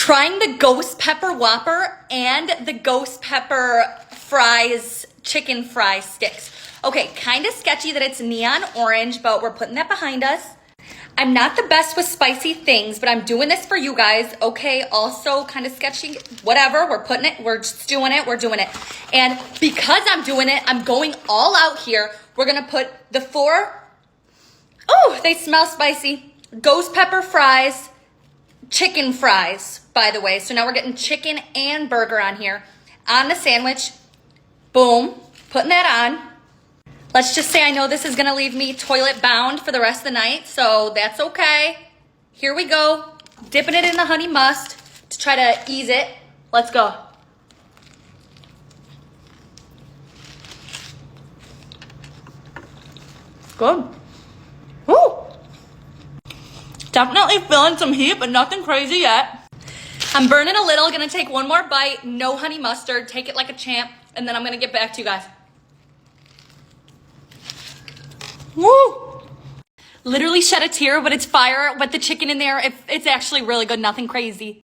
Trying the ghost pepper Whopper and the ghost pepper fries, chicken fry sticks. Okay, kind of sketchy that it's neon orange, but we're putting that behind us. I'm not the best with spicy things, but I'm doing this for you guys. Okay, also kind of sketchy, whatever. We're just doing it, we're doing it. And because I'm doing it, I'm going all out here. We're gonna put the 4, oh, they smell spicy, ghost pepper fries, chicken fries, by the way. So now we're getting chicken and burger on here. On the sandwich, boom, putting that on. Let's just say I know this is gonna leave me toilet bound for the rest of the night, so that's okay. Here we go, dipping it in the honey must to try to ease it. Let's go. Good. Woo! Definitely feeling some heat, but nothing crazy yet. I'm burning a little, gonna take one more bite, no honey mustard, take it like a champ, and then I'm gonna get back to you guys. Woo! Literally shed a tear, but it's fire with the chicken in there. It's actually really good, nothing crazy.